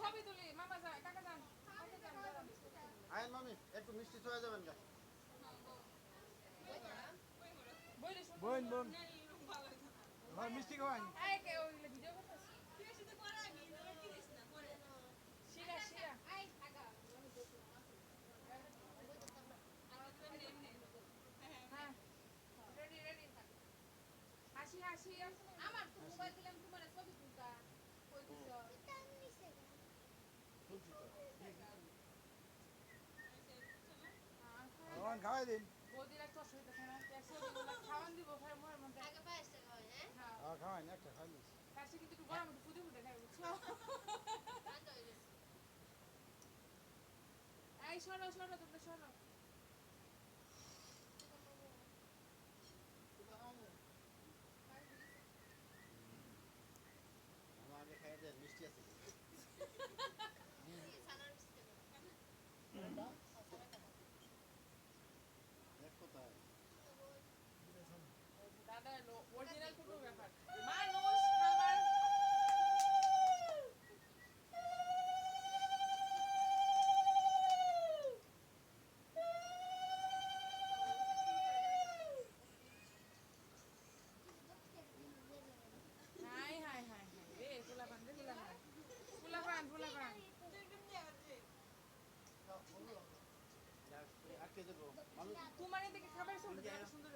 ছবি তুলি মামা যান কাকা যান আইন মামি একটু মিষ্টি ছয়ে যাবেন গা বোন বোন আমার মিষ্টি খাওয়াই এই কে ওইগুলো ভিডিও করতেছ শিরা শিরা হ্যাঁ রেডি রেডি হাসি হাসি আমার তো মোবাইল দিলাম তোমার ছবি তুলতা কই দিছ আমার খাওয়াই দিন বৌদির একটা অসুবিধা থাকে না ছবিগুলো খাওয়ান দিব ভাই মোর মধ্যে আগে পায়েসটা খাওয়াই হ্যাঁ খাওয়াই না একটা খাই নিস কাছে কিন্তু একটু গরম একটু ফুটে ফুটে খাই বুঝছো ঠান্ডা হয়ে গেছে এই সরো সরো তোমরা সরো আমার আগে খাইয়ে দেন মিষ্টি আছে ছানার মিষ্টি দেখ কোথায় দাদা অরিজিনাল ফটোগ্রাফার মানুষ খাবার হাই হাই হাই হাই রে ফুলাপান রে ফুলাপান ফুলাপান ফুলাপান আটকে দেবো মামি কুমারের দিকে খাবার চলতে এত সুন্দর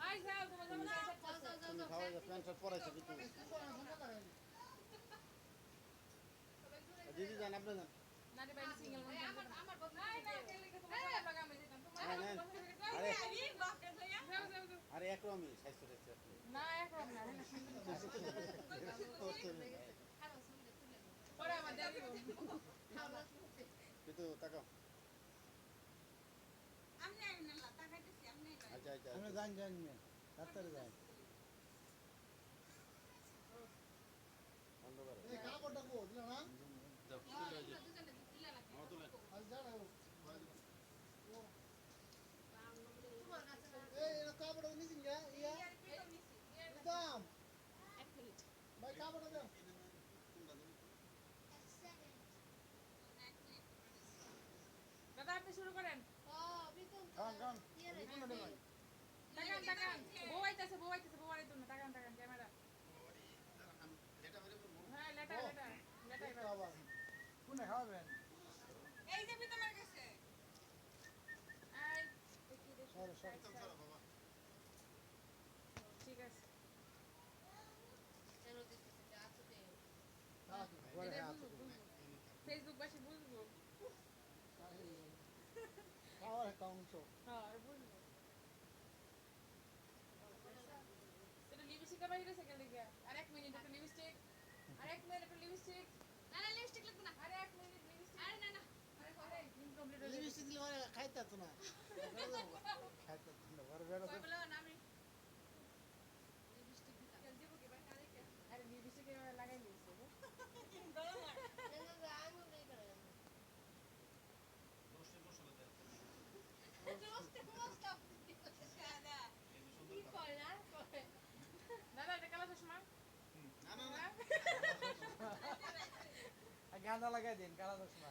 আই যাও তোমার যাবো না তুমি খাওয়া প্যান্ট শার্ট পরাইছো কিন্তু দিদি যান আপনি যান নারে ভাই সিঙ্গেল মন আমার নাই না কেলে কে তোমার লাগা আমি দিতাম তোমার আরে যাও যাও যাও আরে একরকমই স্বাস্থ্য রয়েছে আপনি না একরকম না পরে আমার দেয়া দিব কিন্তু তাকাও আচ্ছা আচ্ছা আমরা যান যান মেয়ে ডাক্তারে যান বন্ধ করো এই কাপড়টা কো দিলা না দাও আমার তুলে আজ জানা ও তোমার কাছে এই এর কাপড়টা নিছিস গা ইয়া দাম এক মিনিট ভাই কাপড়টা দাও দাদা আপনি শুরু করেন ও বিকুল খান খান ইয়ে রে কোনো নেই তাকান তাকান বউ আইতাছে বউ আইতো না তাকান তাকান ক্যামেরা এটা মেরে বলবো হ্যাঁ লেটা লেটা লেটাই বাবা বাবা কোনে খাওয়াবেন এই যে তোমার কাছে আই সরো সরো বাবা ঠিক আছে কেন দিতেছে আছে দে তাকি পরে এটা হ্যাঁ বুঝবো, বুঝবো। ফেসবুক বাসে বুঝবো খাওয়ার একটা অংশ হ্যাঁ আর বুঝবো এটা লিপস্টিকটা বাইরে থেকে লিখা আর এক মিনিট একটা লিপস্টিক আর এক মিনিট একটা লিপস্টিক না না লিপস্টিক লাগবে না আরে এক মিনিট লিপস্টিক আরে না না আরে ইনকমপ্লিট হয়ে লিপস্টিক দিলে মানে খাইতা তো না খাইতে না বড় বেড়া কই বলো না আমি লিপস্টিক দিতাম দেবো কি ভাই কারে কে আরে লিপস্টিক লাগাই দিয়েছে আঙুল নেই করে কি করে না করে দাদা এটা কালো চশমা না না না গাঁদা লাগাই দিন কালা চশমা